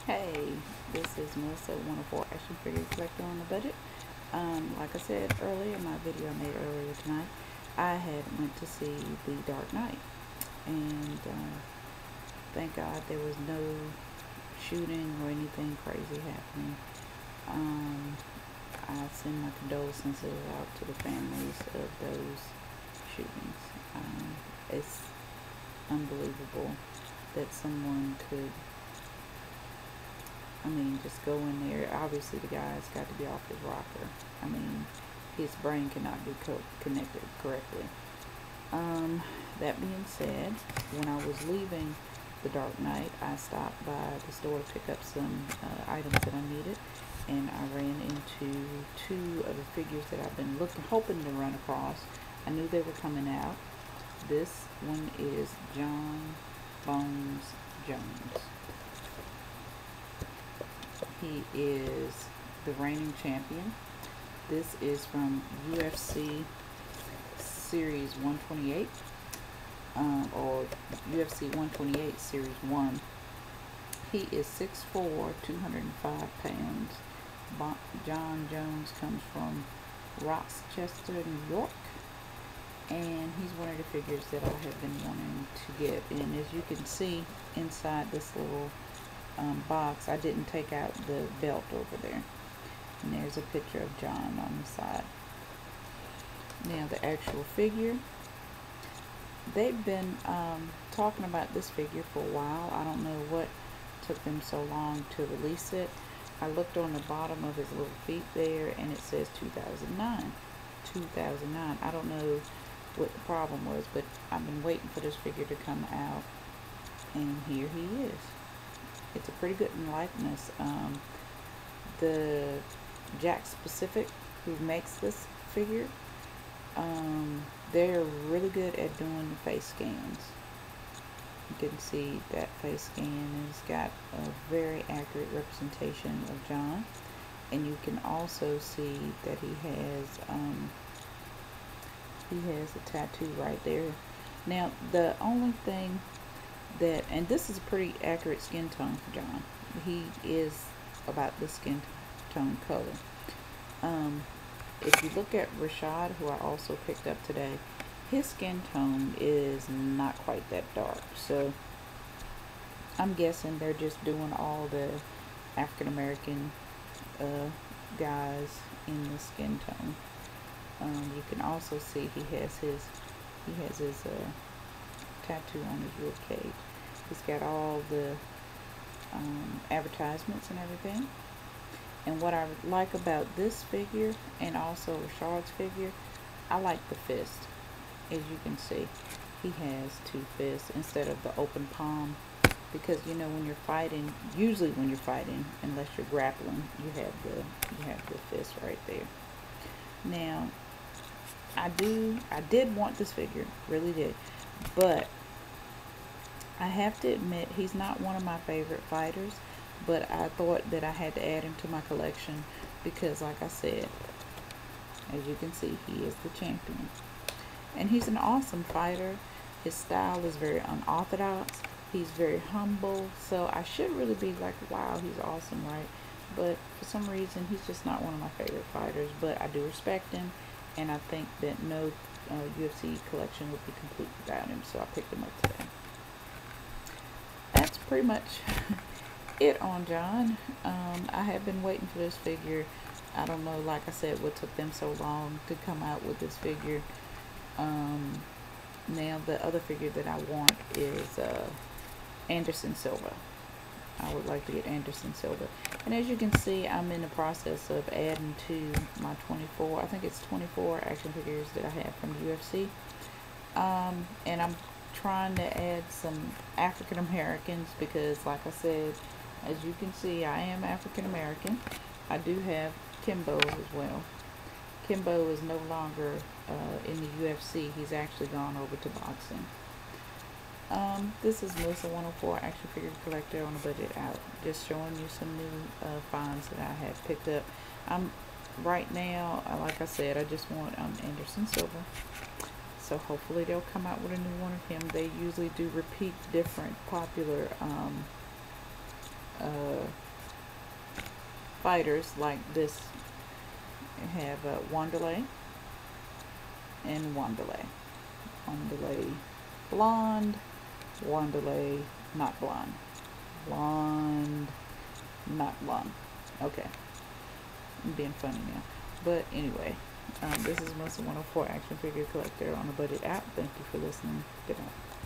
Hey, this is Melissa, 104 Action Figure Collector on a Budget. Like I said earlier in my video I made earlier tonight, I had went to see The Dark Knight, and thank God there was no shooting or anything crazy happening. I send my condolences out to the families of those shootings. It's unbelievable that someone could, just go in there. Obviously, the guy's got to be off his rocker. His brain cannot be connected correctly. That being said, when I was leaving The Dark Knight, I stopped by the store to pick up some items that I needed, and I ran into two of the figures that I've been hoping to run across. I knew they were coming out. This one is Jon Bones Jones. He is the reigning champion. This is from UFC Series 128, or UFC 128 Series 1. He is 6'4", 205 pounds. Jon Jones comes from Rochester, New York, and he's one of the figures that I have been wanting to get. And as you can see inside this little box, I didn't take out the belt over there, and there's a picture of Jon on the side. Now the actual figure, they've been talking about this figure for a while. I don't know what took them so long to release it. I looked on the bottom of his little feet there, and it says 2009. I don't know what the problem was, but I've been waiting for this figure to come out, and here he is. It's a pretty good likeness. The Jakks Pacific, who makes this figure, they're really good at doing the face scans. You can see that face scan has got a very accurate representation of Jon, and you can also see that he has a tattoo right there. Now the only thing that, and this is a pretty accurate skin tone for Jon. He is about the skin tone color. If you look at Rashad, who I also picked up today, his skin tone is not quite that dark. So I'm guessing they're just doing all the African American guys in the skin tone. You can also see he has his tattoo on his rib cage. He's got all the advertisements and everything. And what I like about this figure, and also Rashad's figure, I like the fist. As you can see, he has two fists instead of the open palm, because when you're fighting, usually when you're fighting, unless you're grappling, you have the fist right there. Now I did want this figure, really did, but I have to admit he's not one of my favorite fighters, but I thought that I had to add him to my collection because, like I said, as you can see, he is the champion, and he's an awesome fighter. His style is very unorthodox. He's very humble, so I should really be like, wow, he's awesome, right? But for some reason, he's just not one of my favorite fighters, but I do respect him. And I think that no UFC collection would be complete without him, so I picked him up today. That's pretty much it on Jon. I have been waiting for this figure. I don't know, like I said, what took them so long to come out with this figure. Now the other figure that I want is Anderson Silva. I would like to get Anderson Silva. And as you can see, I'm in the process of adding to my 24, I think it's 24 action figures that I have from the UFC. And I'm trying to add some African Americans because, like I said, as you can see, I am African American. I do have Kimbo as well. Kimbo is no longer in the UFC. He's actually gone over to boxing. This is Melissa 104 Action Figure Collector on a Budget out. Just showing you some new finds that I have picked up. Right now, like I said, I just want Anderson Silva. So hopefully they'll come out with a new one of him. They usually do repeat different popular fighters like this have Wanderlei and Wanderlei. Wanderlei blonde, Wanderlei not blonde. Blonde, not blonde. Okay, I'm being funny now. But anyway, this is Muscle 104 Action Figure Collector on a Budget app. Thank you for listening. Good night.